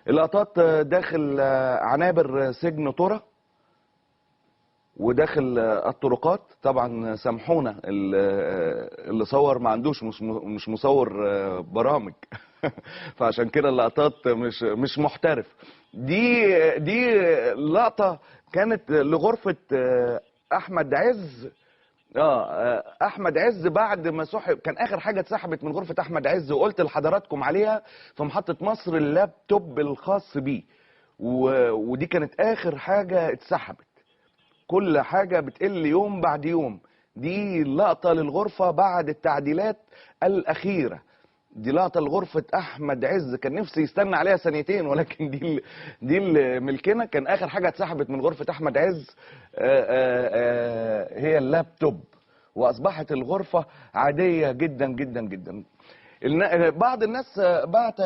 اللقطات داخل عنابر سجن ترى وداخل الطرقات. طبعا سامحونا اللي صور ما عندوش مش مصور برامج فعشان كده اللقطات مش محترف. دي لقطة كانت لغرفة احمد عز. احمد عز بعد ما سحب، كان اخر حاجه اتسحبت من غرفه احمد عز وقلت لحضراتكم عليها في محطه مصر اللابتوب الخاص بيه، ودي كانت اخر حاجه اتسحبت. كل حاجه بتقل يوم بعد يوم. دي لقطه للغرفه بعد التعديلات الاخيره. دي لقطه لغرفه احمد عز، كان نفسي يستنى عليها سنتين، ولكن دي اللي ملكنا. كان اخر حاجه اتسحبت من غرفه احمد عز هي اللابتوب، واصبحت الغرفه عاديه جدا جدا جدا. بعض الناس بعت،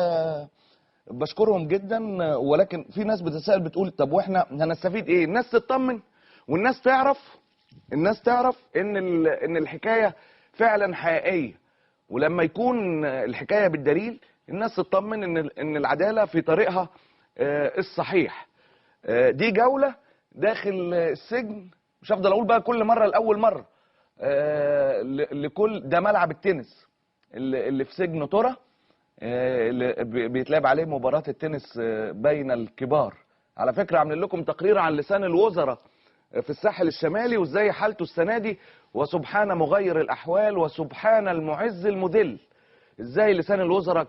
بشكرهم جدا، ولكن في ناس بتسأل بتقول طب واحنا هنستفيد ايه؟ الناس تطمن والناس تعرف، ان الحكايه فعلا حقيقيه. ولما يكون الحكايه بالدليل الناس تطمن ان العداله في طريقها الصحيح. دي جوله داخل السجن، مش هفضل اقول بقى كل مره لاول مره. لكل ده ملعب التنس اللي في سجن ترى، اللي بيتلعب عليه مباراة التنس بين الكبار. على فكرة عاملين لكم تقرير عن لسان الوزراء في الساحل الشمالي وازاي حالته السنة دي، وسبحان مغير الأحوال وسبحان المعز المذل. ازاي لسان الوزراء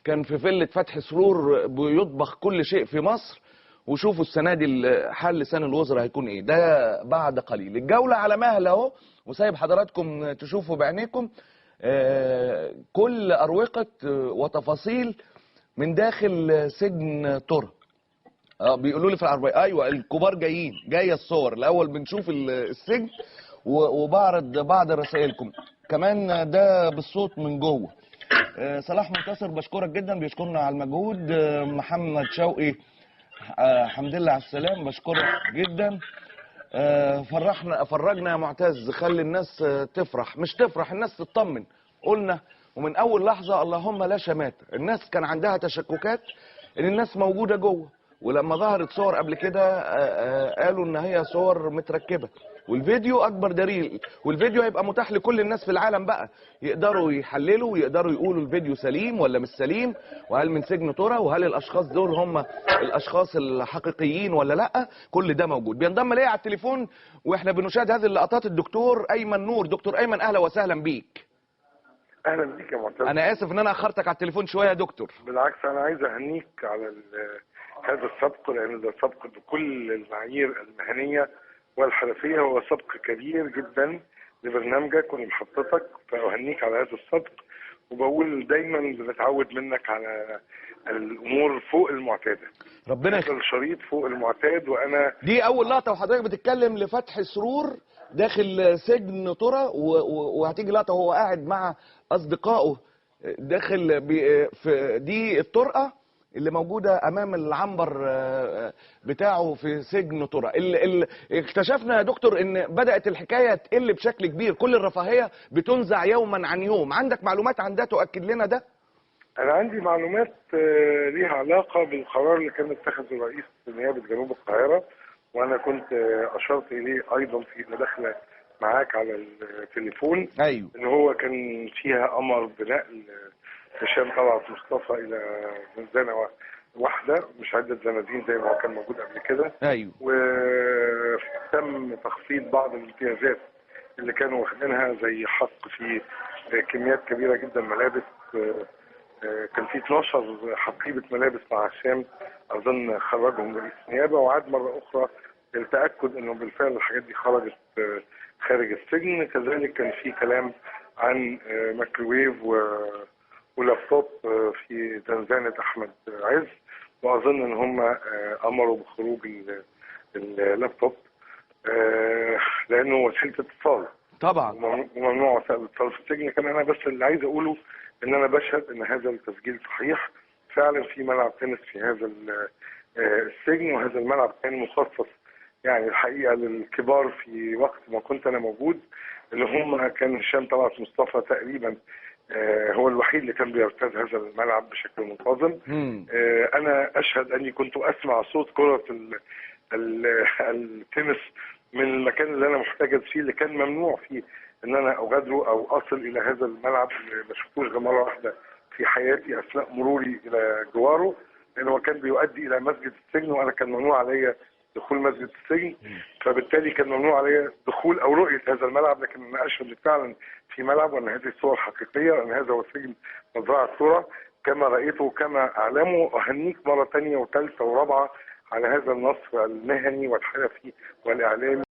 كان في فيلة فتحي سرور بيطبخ كل شيء في مصر، وشوفوا السنة دي حال لسان الوزراء هيكون ايه. ده بعد قليل. الجولة على مهل اهو، وسايب حضراتكم تشوفوا بعينيكم كل أروقة وتفاصيل من داخل سجن ترى. بيقولوا لي في العربية ايوه الكبار جايه الصور. الاول بنشوف السجن وبعرض بعض رسائلكم كمان ده بالصوت من جوه. صلاح منتصر بشكرك جدا، بيشكرنا على المجهود. محمد شوقي الحمد لله على السلام، بشكرك جدا. فرجنا يا معتز، خلي الناس تفرح، مش تفرح، الناس تطمن. قلنا ومن اول لحظه اللهم لا شماتة. الناس كان عندها تشككات ان الناس موجوده جوه، ولما ظهرت صور قبل كده قالوا ان هي صور متركبه، والفيديو اكبر دليل. والفيديو هيبقى متاح لكل الناس في العالم بقى، يقدروا يحللوا ويقدروا يقولوا الفيديو سليم ولا مش سليم، وهل من سجن ترى، وهل الاشخاص دول هم الاشخاص الحقيقيين ولا لا. كل ده موجود. بينضم لي على التليفون واحنا بنشاهد هذه اللقطات الدكتور ايمن نور. دكتور ايمن اهلا وسهلا بيك. اهلا بيك يا معتز. انا اسف ان انا اخرتك على التليفون شويه يا دكتور. بالعكس انا عايز اهنيك على هذا السبق، لان ده سبق بكل المعايير المهنيه والحرفيه، هو سبق كبير جدا لبرنامجك ولمحطتك، فاهنيك على هذا السبق. وبقول دايما بنتعود منك على الامور فوق المعتاده. ربنا هذا الشريط فوق المعتاد. وانا دي اول لقطه وحضرتك بتتكلم لفتح سرور داخل سجن ترى، وهتيجي لقطه وهو قاعد مع اصدقائه داخل في دي الطرقه اللي موجوده امام العنبر بتاعه في سجن ترى. اكتشفنا يا دكتور ان بدات الحكايه تقل بشكل كبير، كل الرفاهيه بتنزع يوما عن يوم. عندك معلومات عن ده تؤكد لنا ده؟ أنا عندي معلومات ليها علاقة بالقرار اللي كان اتخذه رئيس نيابة جنوب القاهرة، وأنا كنت أشرت إليه أيضا في مداخلة معاك على التليفون. أيوه. إن هو كان فيها أمر بنقل هشام طلعت مصطفى إلى زنزانة واحدة مش عدة زنازين زي ما هو كان موجود قبل كده. أيوه. وتم تخفيض بعض الامتيازات اللي كانوا واخدينها، زي حق في كميات كبيرة جدا ملابس. كان في 12 حقيبة ملابس مع هشام، أظن خرجهم رئيس النيابة، وعاد مرة أخرى للتأكد أنه بالفعل الحاجات دي خرجت خارج السجن. كذلك كان في كلام عن مايكروويف ولابتوب في زنزانة أحمد عز، وأظن أن هم أمروا بخروج اللابتوب لأنه وسيلة اتصال طبعا، وممنوع وسائل الاتصال في السجن. كان أنا بس اللي عايز أقوله ان انا بشهد ان هذا التسجيل صحيح. فعلا في ملعب تنس في هذا السجن، وهذا الملعب كان مخصص يعني الحقيقه للكبار في وقت ما كنت انا موجود، اللي هم كان هشام طلعت مصطفى تقريبا هو الوحيد اللي كان بيرتاد هذا الملعب بشكل منتظم. انا اشهد اني كنت اسمع صوت كرة التنس من المكان اللي انا محتجز فيه، اللي كان ممنوع فيه ان انا اغادره او اصل الى هذا الملعب. ما شفتوش غير مره واحده في حياتي اثناء مروري الى جواره، لانه هو كان بيؤدي الى مسجد السجن، وانا كان ممنوع عليا دخول مسجد السجن، فبالتالي كان ممنوع عليا دخول او رؤيه هذا الملعب. لكن انا اشهد فعلا في ملعب، وان هذه الصور حقيقيه، وان هذا هو سجن مزرعه الصوره كما رايته وكما اعلمه. اهنيك مره ثانيه وثالثه ورابعه على هذا النصر المهني والحرفي والاعلامي.